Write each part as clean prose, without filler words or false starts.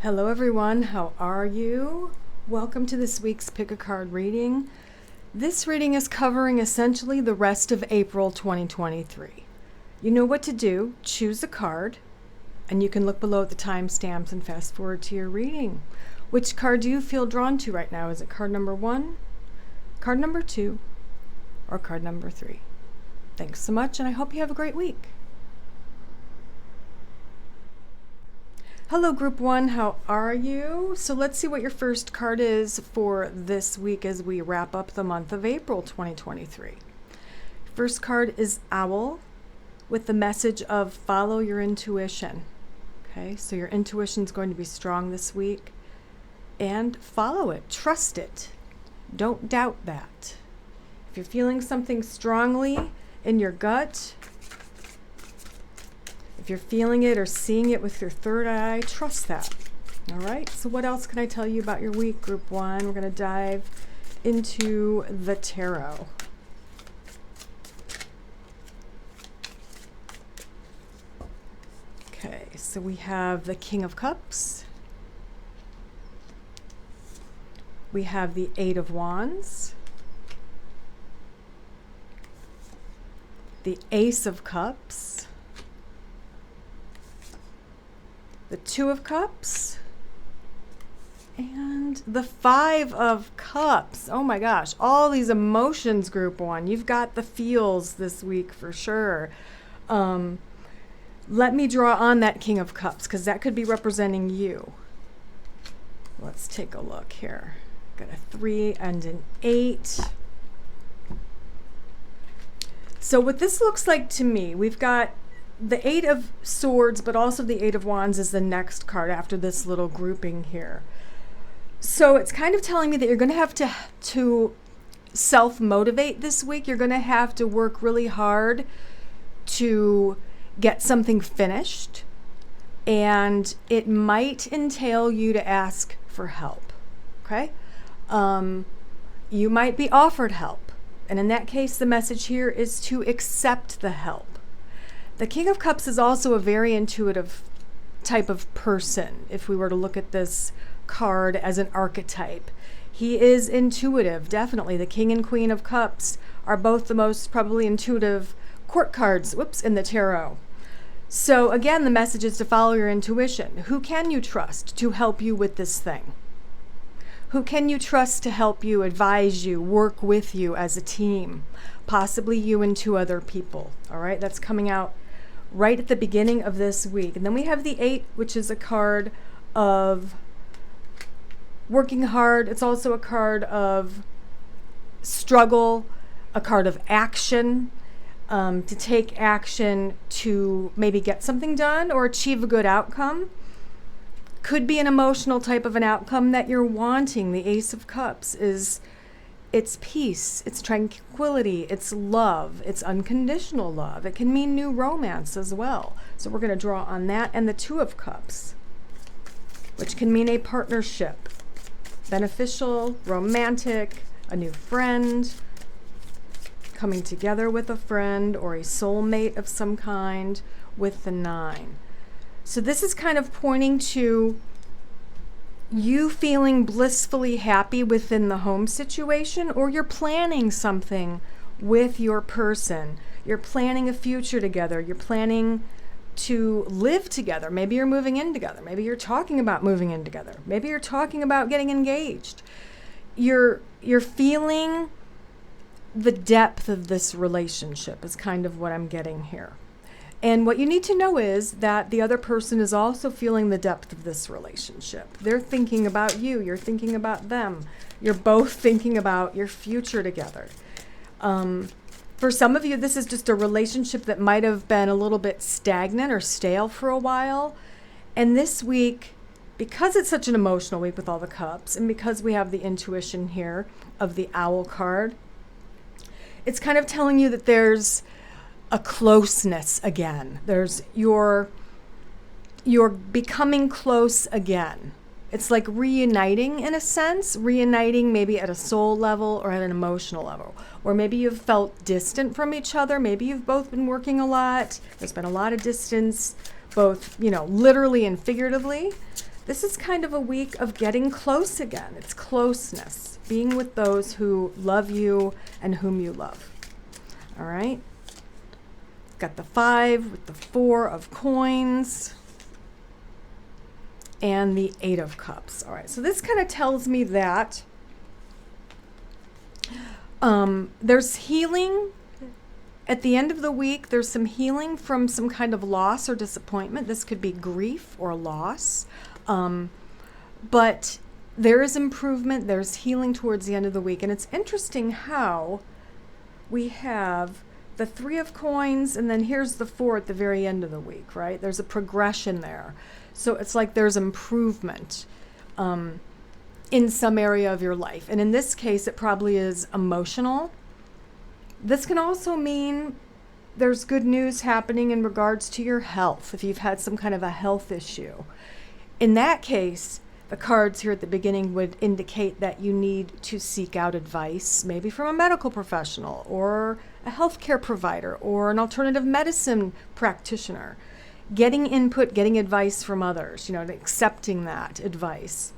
Hello everyone, how are you? Welcome to this week's Pick a Card reading. This reading is covering essentially the rest of April 2023. You know what to do. Choose a card, and you can look below at the timestamps and fast forward to your reading. Which card do you feel drawn to right now? Is it card number 1, card number 2, or card number 3? Thanks so much, and I hope you have a great week. Hello Group 1, how are you? So let's see what your first card is for this week as we wrap up the month of April 2023. First card is Owl with the message of follow your intuition. Okay, so your intuition is going to be strong this week and follow it, trust it. Don't doubt that. If you're feeling something strongly in your gut, if you're feeling it or seeing it with your third eye, trust that. All right, so what else can I tell you about your week, Group 1? We're going to dive into the tarot. Okay, so we have the King of Cups. We have the Eight of Wands. The Ace of Cups. The Two of Cups, and the Five of Cups. Oh my gosh, all these emotions, Group 1. You've got the feels this week for sure. Let me draw on that King of Cups because that could be representing you. Let's take a look here. Got a 3 and an 8. So what this looks like to me, we've got the Eight of Swords, but also the Eight of Wands is the next card after this little grouping here. So it's kind of telling me that you're going to have to self-motivate this week. You're going to have to work really hard to get something finished, and it might entail you to ask for help, okay? You might be offered help, and in that case, the message here is to accept the help. The King of Cups is also a very intuitive type of person. If we were to look at this card as an archetype, he is intuitive, definitely. The King and Queen of Cups are both the most probably intuitive court cards, in the tarot. So again, the message is to follow your intuition. Who can you trust to help you with this thing? Who can you trust to help you, advise you, work with you as a team? Possibly you and 2 other people, all right? That's coming out right at the beginning of this week. And then we have the 8, which is a card of working hard. It's also a card of struggle, a card of action, to take action to maybe get something done or achieve a good outcome. Could be an emotional type of an outcome that you're wanting. The Ace of Cups is it's peace, it's tranquility, it's love, it's unconditional love. It can mean new romance as well. So we're going to draw on that. And the Two of Cups, which can mean a partnership, beneficial, romantic, a new friend, coming together with a friend, or a soulmate of some kind with the 9. So this is kind of pointing to you feeling blissfully happy within the home situation, or you're planning something with your person. You're planning a future together. You're planning to live together. Maybe you're moving in together. Maybe you're talking about moving in together. Maybe you're talking about getting engaged. You're feeling the depth of this relationship is kind of what I'm getting here. And what you need to know is that the other person is also feeling the depth of this relationship. They're thinking about you. You're thinking about them. You're both thinking about your future together. For some of you, this is just a relationship that might have been a little bit stagnant or stale for a while. And this week, because it's such an emotional week with all the cups, and because we have the intuition here of the Owl card, it's kind of telling you that there's a closeness again. There's you're becoming close again. It's like reuniting in a sense, reuniting maybe at a soul level or at an emotional level. Or maybe you've felt distant from each other. Maybe you've both been working a lot. There's been a lot of distance, both, literally and figuratively. This is kind of a week of getting close again. It's closeness, being with those who love you and whom you love. All right. Got the 5 with the 4 of coins and the 8 of cups. All right. So this kind of tells me that there's healing at the end of the week. There's some healing from some kind of loss or disappointment. This could be grief or loss. But there is improvement. There's healing towards the end of the week. And it's interesting how we have the 3 of coins and then here's the 4 at the very end of the week, right? There's a progression there. So it's like there's improvement in some area of your life. And in this case, it probably is emotional. This can also mean there's good news happening in regards to your health, if you've had some kind of a health issue. In that case, the cards here at the beginning would indicate that you need to seek out advice, maybe from a medical professional or a healthcare provider or an alternative medicine practitioner. Getting input, getting advice from others, and accepting that advice.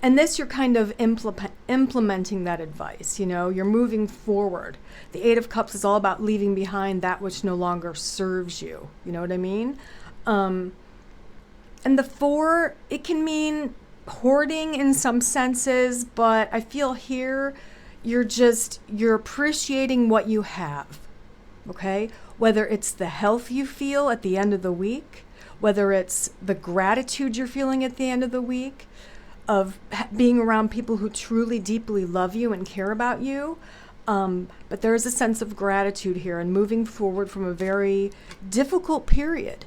And this, you're kind of implementing that advice, you're moving forward. The 8 of Cups is all about leaving behind that which no longer serves you. You know what I mean? And the 4, it can mean hoarding in some senses, but I feel here you're appreciating what you have, okay? Whether it's the health you feel at the end of the week, whether it's the gratitude you're feeling at the end of the week, of being around people who truly, deeply love you and care about you. But there is a sense of gratitude here and moving forward from a very difficult period.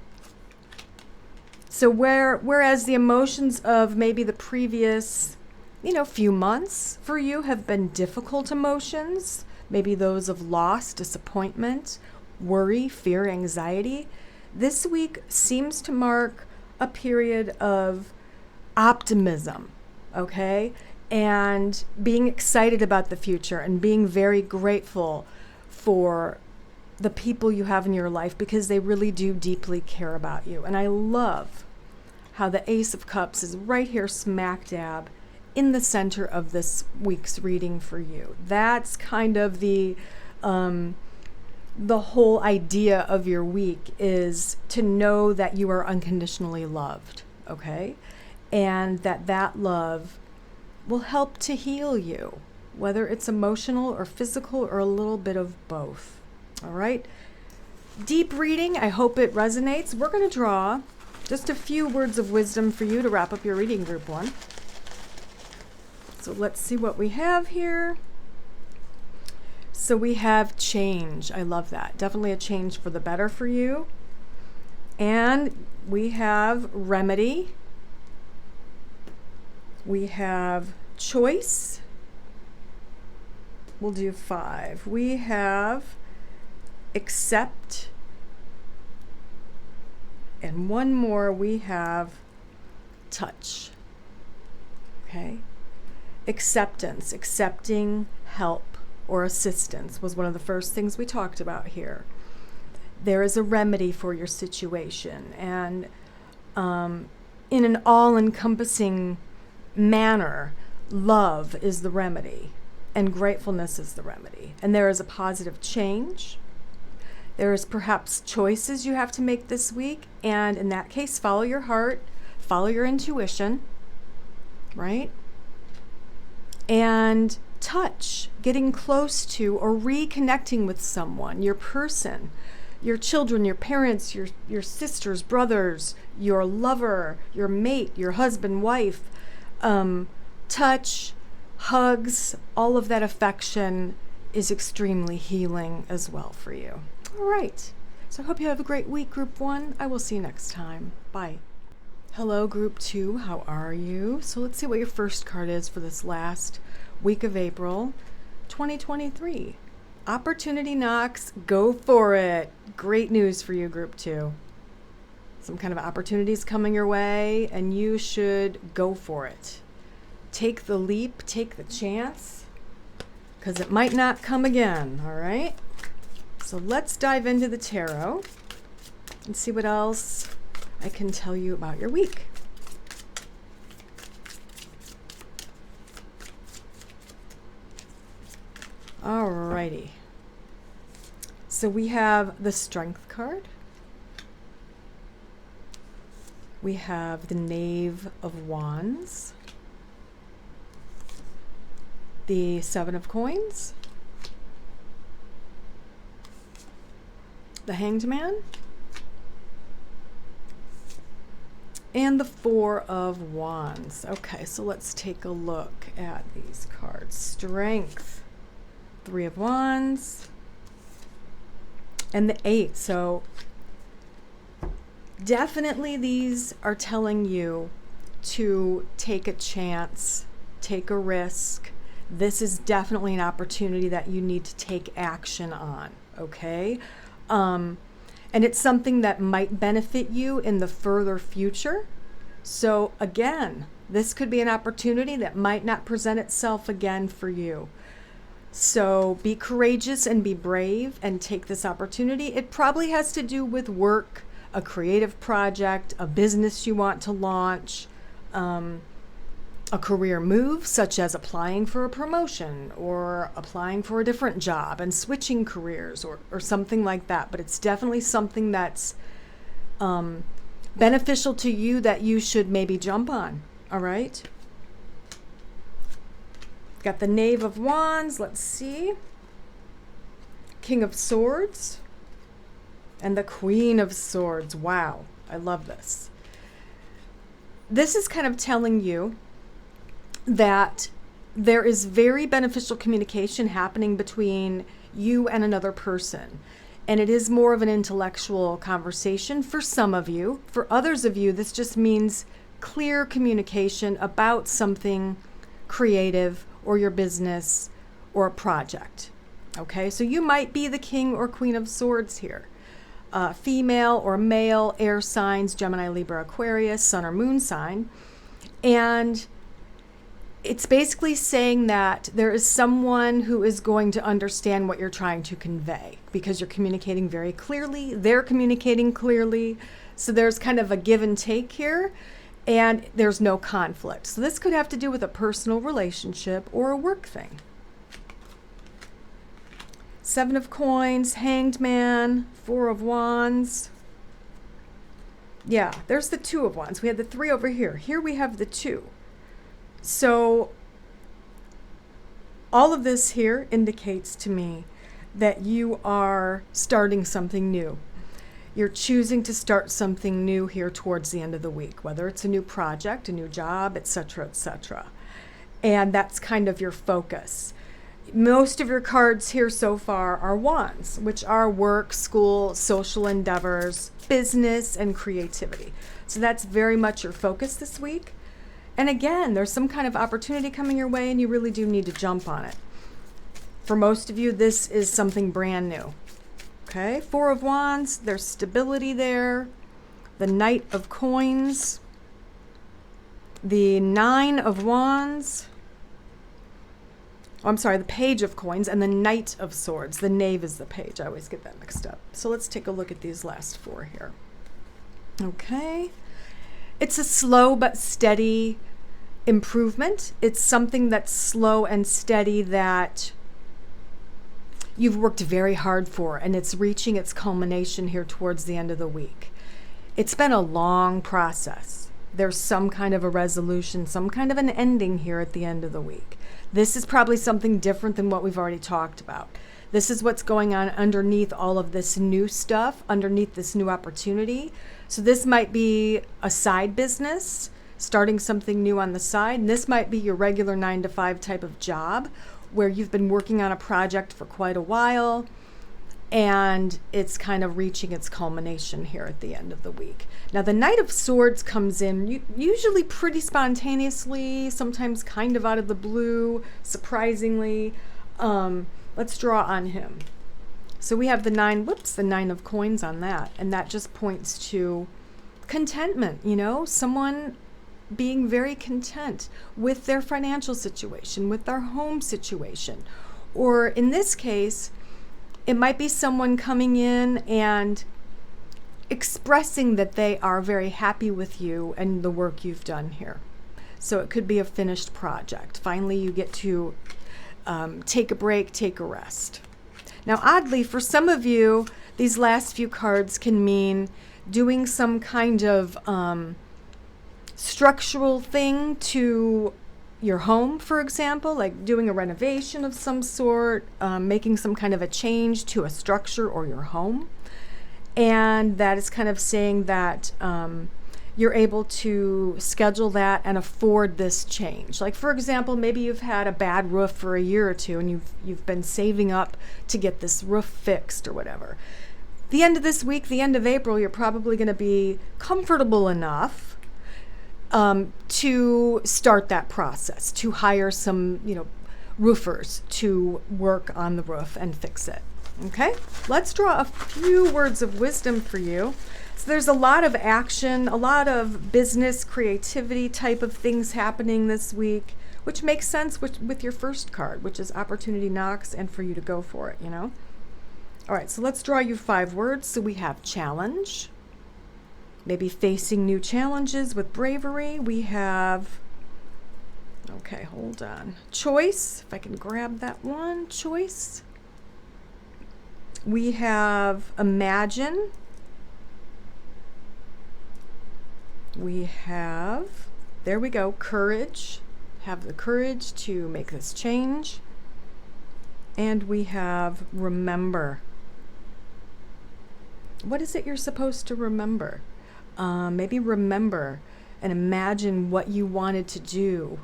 So whereas the emotions of maybe the previous, few months for you have been difficult emotions, maybe those of loss, disappointment, worry, fear, anxiety, this week seems to mark a period of optimism, okay? And being excited about the future and being very grateful for the people you have in your life because they really do deeply care about you. And I love how the Ace of Cups is right here smack dab in the center of this week's reading for you. That's kind of the whole idea of your week, is to know that you are unconditionally loved, okay? And that love will help to heal you, whether it's emotional or physical or a little bit of both. All right? Deep reading. I hope it resonates. We're going to draw just a few words of wisdom for you to wrap up your reading, Group 1. So let's see what we have here. So we have change. I love that. Definitely a change for the better for you. And we have remedy. We have choice. We'll do 5. We have accept. And one more, we have touch. Okay? Acceptance, accepting help or assistance was one of the first things we talked about here. There is a remedy for your situation, and in an all-encompassing manner, love is the remedy and gratefulness is the remedy. And there is a positive change. There is perhaps choices you have to make this week, and in that case, follow your heart, follow your intuition, right? And touch, getting close to or reconnecting with someone, your person, your children, your parents, your sisters, brothers, your lover, your mate, your husband, wife. Touch, hugs, all of that affection is extremely healing as well for you. All right. So I hope you have a great week, Group 1. I will see you next time. Bye. Hello, Group 2. How are you? So let's see what your first card is for this last week of April 2023. Opportunity knocks. Go for it. Great news for you, Group 2. Some kind of opportunities coming your way, and you should go for it. Take the leap, take the chance, because it might not come again, all right? So let's dive into the tarot and see what else I can tell you about your week. righty. So we have the Strength card. We have the Knave of Wands. The Seven of Coins. The Hanged Man. And the Four of Wands. Okay, so let's take a look at these cards. Strength. Three of Wands. And the Eight. So definitely these are telling you to take a chance, take a risk. This is definitely an opportunity that you need to take action on, okay? And it's something that might benefit you in the further future. So again, this could be an opportunity that might not present itself again for you. So be courageous and be brave and take this opportunity. It probably has to do with work, a creative project, a business you want to launch, a career move such as applying for a promotion or applying for a different job and switching careers or something like that. But it's definitely something that's beneficial to you that you should maybe jump on. All right. Got the Knave of Wands. Let's see. King of Swords. And the Queen of Swords. Wow. I love this. This is kind of telling you that there is very beneficial communication happening between you and another person. And it is more of an intellectual conversation for some of you. For others of you, this just means clear communication about something creative or your business or a project. Okay, so you might be the King or Queen of Swords here. Female or male, air signs, Gemini, Libra, Aquarius, sun or moon sign. And it's basically saying that there is someone who is going to understand what you're trying to convey because you're communicating very clearly. They're communicating clearly. So there's kind of a give and take here, and there's no conflict. So this could have to do with a personal relationship or a work thing. Seven of Coins, Hanged Man, Four of Wands. Yeah, there's the Two of Wands. We had the three over here. Here we have the two. So all of this here indicates to me that you are starting something new. You're choosing to start something new here towards the end of the week, whether it's a new project, a new job, etc., etc. And that's kind of your focus. Most of your cards here so far are wands, which are work, school, social endeavors, business, and creativity. So that's very much your focus this week. And again, there's some kind of opportunity coming your way and you really do need to jump on it. For most of you, this is something brand new. Okay, Four of Wands, there's stability there. The Knight of Coins. The Nine of Wands. Oh, I'm sorry, the Page of Coins and the Knight of Swords. The Knave is the Page. I always get that mixed up. So let's take a look at these last four here. Okay. It's a slow but steady improvement. It's something that's slow and steady that you've worked very hard for, and it's reaching its culmination here towards the end of the week. It's been a long process. There's some kind of a resolution, some kind of an ending here at the end of the week. This is probably something different than what we've already talked about. This is what's going on underneath all of this new stuff, underneath this new opportunity. So this might be a side business, starting something new on the side. And this might be your regular 9-to-5 type of job where you've been working on a project for quite a while and it's kind of reaching its culmination here at the end of the week. Now the Knight of Swords comes in usually pretty spontaneously, sometimes kind of out of the blue, surprisingly. Let's draw on him. So we have the Nine of Coins on that. And that just points to contentment, you know, someone being very content with their financial situation, with their home situation. Or in this case, it might be someone coming in and expressing that they are very happy with you and the work you've done here. So it could be a finished project. Finally, you get to take a break, take a rest. Now, oddly, for some of you, these last few cards can mean doing some kind of structural thing to your home, for example, like doing a renovation of some sort, making some kind of a change to a structure or your home. And that is kind of saying that you're able to schedule that and afford this change. Like, for example, maybe you've had a bad roof for a year or two and you've been saving up to get this roof fixed or whatever. The end of this week, the end of April, you're probably going to be comfortable enough to start that process, to hire some, roofers to work on the roof and fix it. Okay, let's draw a few words of wisdom for you. So there's a lot of action, a lot of business, creativity type of things happening this week, which makes sense with your first card, which is opportunity knocks, and for you to go for it, All right, so let's draw you 5 words. So we have challenge, maybe facing new challenges with bravery. We have, okay, hold on, choice, if I can grab that one, choice. We have imagine. We have, there we go, courage. Have the courage to make this change. And we have remember. What is it you're supposed to remember? Maybe remember and imagine what you wanted to do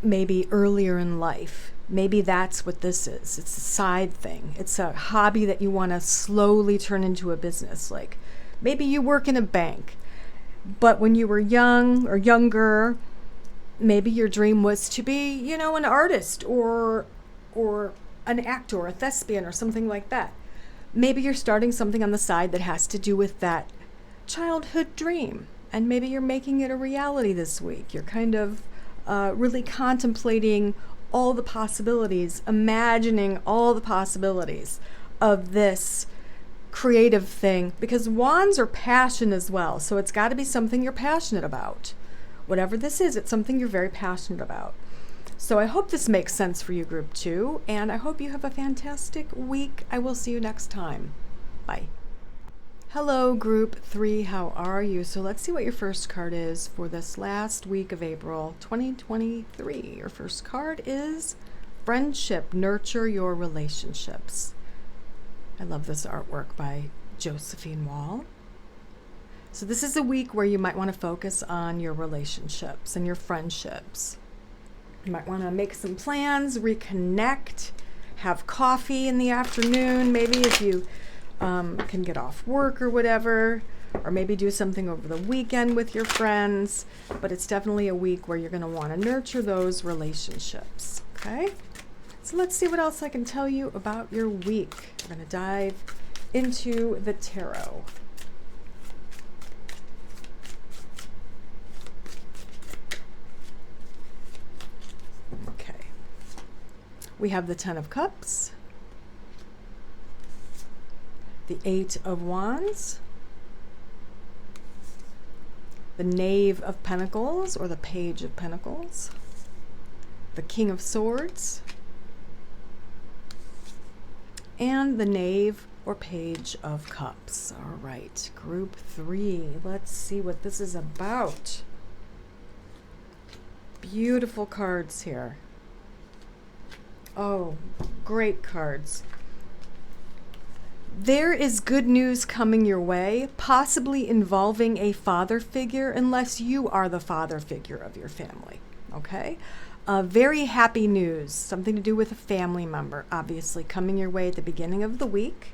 maybe earlier in life. Maybe that's what this is. It's a side thing. It's a hobby that you want to slowly turn into a business. Like maybe you work in a bank, but when you were young or younger, maybe your dream was to be, an artist or an actor or a thespian or something like that. Maybe you're starting something on the side that has to do with that childhood dream, and maybe you're making it a reality this week. You're kind of really contemplating all the possibilities, imagining all the possibilities of this creative thing, because wands are passion as well, so it's got to be something you're passionate about. Whatever this is, it's something you're very passionate about. So I hope this makes sense for you, Group 2, and I hope you have a fantastic week. I will see you next time. Bye. Hello, Group 3. How are you? So let's see what your first card is for this last week of April 2023. Your first card is Friendship. Nurture your relationships. I love this artwork by Josephine Wall. So this is a week where you might want to focus on your relationships and your friendships. You might want to make some plans, reconnect, have coffee in the afternoon, maybe if you can get off work or whatever, or maybe do something over the weekend with your friends. But it's definitely a week where you're going to want to nurture those relationships, okay? So let's see what else I can tell you about your week. We're going to dive into the tarot. Okay. We have the 10 of Cups, the 8 of Wands, the Knave of Pentacles or the Page of Pentacles, the King of Swords, and the Knave or Page of Cups. All right, Group 3. Let's see what this is about. Beautiful cards here. Oh, great cards. There is good news coming your way, possibly involving a father figure, unless you are the father figure of your family, okay? Very happy news, something to do with a family member, obviously, coming your way at the beginning of the week.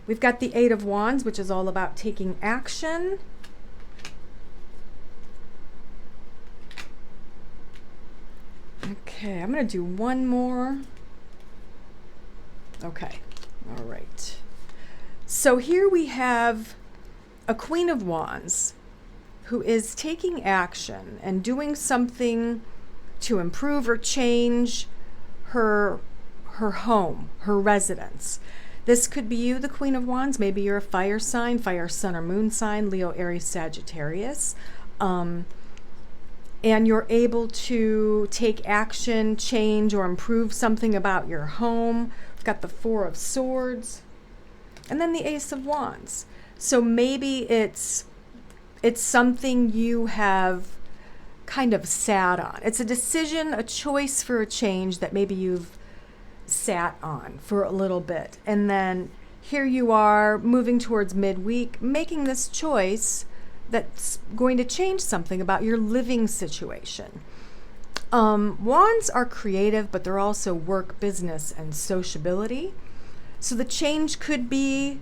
We've got the 8 of Wands, which is all about taking action. Okay, I'm going to do one more. Okay, all right. So here we have a Queen of Wands who is taking action and doing something to improve or change her home, her residence. This could be you, the Queen of Wands. Maybe you're a fire sign, fire, sun, or moon sign, Leo, Aries, Sagittarius. and you're able to take action, change, or improve something about your home. We've got the Four of Swords, and then the Ace of Wands. So maybe it's something you have kind of sat on. It's a decision, a choice for a change that maybe you've sat on for a little bit. And then here you are moving towards midweek, making this choice that's going to change something about your living situation. Wands are creative, but they're also work, business, and sociability. So the change could be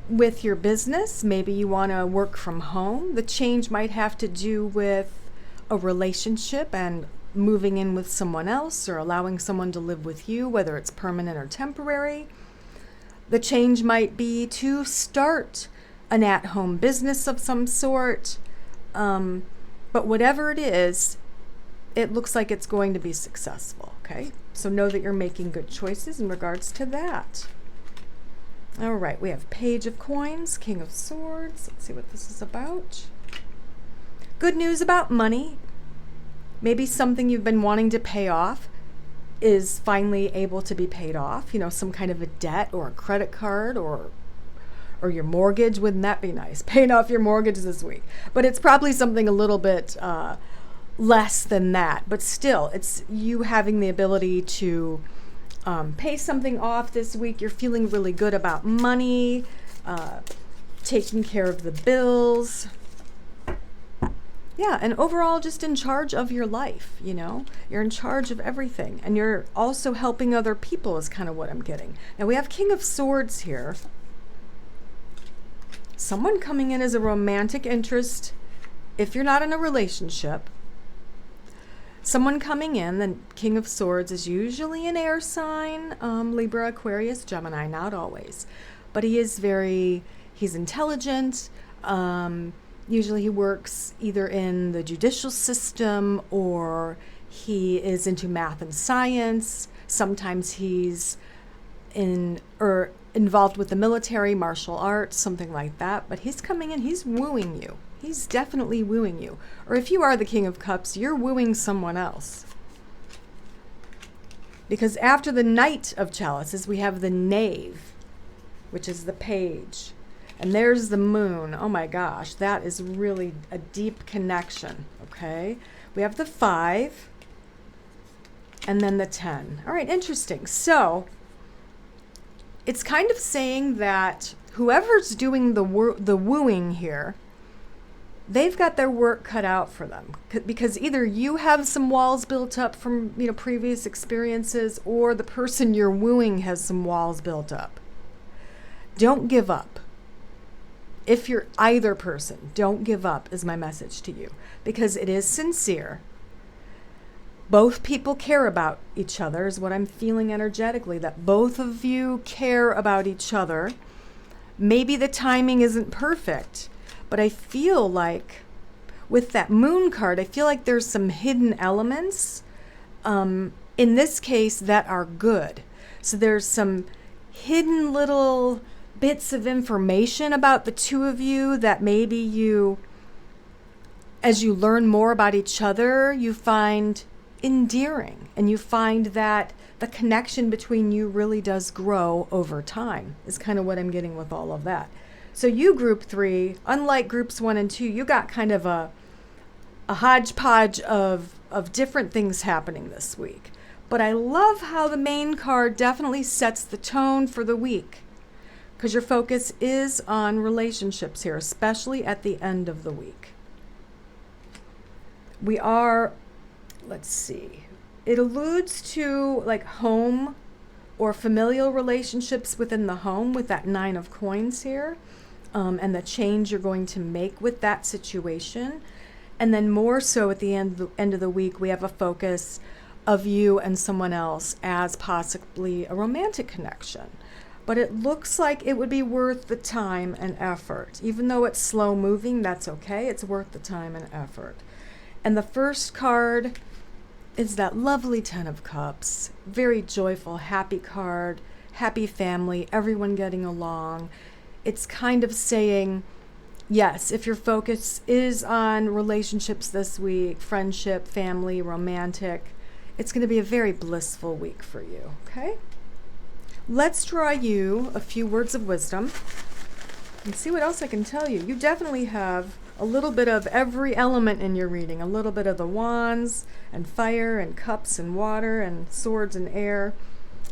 with your business. Maybe you want to work from home. The change might have to do with a relationship and moving in with someone else, or allowing someone to live with you, whether it's permanent or temporary. The change might be to start an at-home business of some sort. But whatever it is, it looks like it's going to be successful, okay? So know that you're making good choices in regards to that. All right, we have Page of Coins, King of Swords. Let's see what this is about. Good news about money. Maybe something you've been wanting to pay off is finally able to be paid off. You know, some kind of a debt or a credit card or your mortgage. Wouldn't that be nice? Paying off your mortgage this week. But it's probably something a little bit less than that. But still, it's you having the ability to pay something off this week. You're feeling really good about money, taking care of the bills. Yeah, and overall just in charge of your life, you know. You're in charge of everything. And you're also helping other people is kind of what I'm getting. Now we have King of Swords here. Someone coming in as a romantic interest if you're not in a relationship. Someone coming in, the King of Swords is usually an air sign, Libra, Aquarius, Gemini, not always. But he's intelligent. Usually he works either in the judicial system or he is into math and science. Sometimes he's involved with the military, martial arts, something like that. But he's coming in, he's wooing you. He's definitely wooing you. Or if you are the King of Cups, you're wooing someone else. Because after the Knight of Chalices, we have the Knave, which is the Page. And there's the Moon. Oh my gosh, that is really a deep connection, okay? We have the 5 and then the 10. All right, interesting. So it's kind of saying that whoever's doing the wooing here, they've got their work cut out for them, because either you have some walls built up from previous experiences, or the person you're wooing has some walls built up. Don't give up. If you're either person, don't give up is my message to you, because it is sincere. Both people care about each other is what I'm feeling energetically, that both of you care about each other. Maybe the timing isn't perfect, but I feel like with that Moon card, I feel like there's some hidden elements in this case that are good. So there's some hidden little bits of information about the two of you that maybe you, as you learn more about each other, you find endearing, and you find that the connection between you really does grow over time is kind of what I'm getting with all of that. So you, group 3, unlike groups 1 and 2, you got kind of a hodgepodge of different things happening this week. But I love how the main card definitely sets the tone for the week, because your focus is on relationships here, especially at the end of the week. We are, let's see, it alludes to like home or familial relationships within the home with that 9 of Coins here, and the change you're going to make with that situation. And then more so at the end of the week, we have a focus of you and someone else as possibly a romantic connection. But it looks like it would be worth the time and effort. Even though it's slow moving, that's okay. It's worth the time and effort. And the first card is that lovely 10 of Cups. Very joyful, happy card, happy family, everyone getting along. It's kind of saying Yes, if your focus is on relationships this week, friendship, family, romantic, it's going to be a very blissful week for you, okay? Let's draw you a few words of wisdom and see what else I can tell you. You definitely have a little bit of every element in your reading, a little bit of the wands and fire and cups and water and swords and air,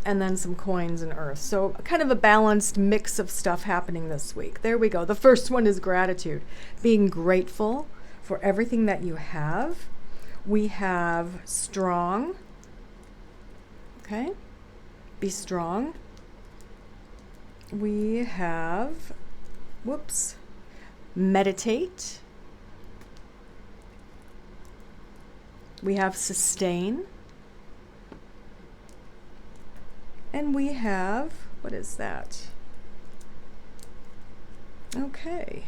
and then some coins and earth. So kind of a balanced mix of stuff happening this week. There we go. The first one is gratitude, being grateful for everything that you have. We have strong, okay? Be strong. We have, meditate. We have sustain. And we have, what is that? Okay,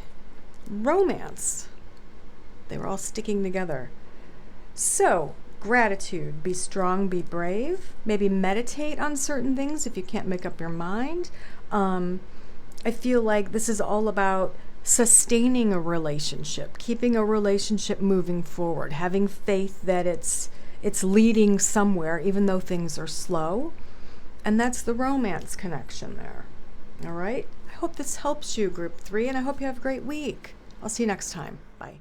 romance. They were all sticking together. So, gratitude, be strong, be brave. Maybe meditate on certain things if you can't make up your mind. I feel like this is all about sustaining a relationship, keeping a relationship moving forward, having faith that it's leading somewhere, even though things are slow. And that's the romance connection there. All right? I hope this helps you, Group 3, and I hope you have a great week. I'll see you next time. Bye.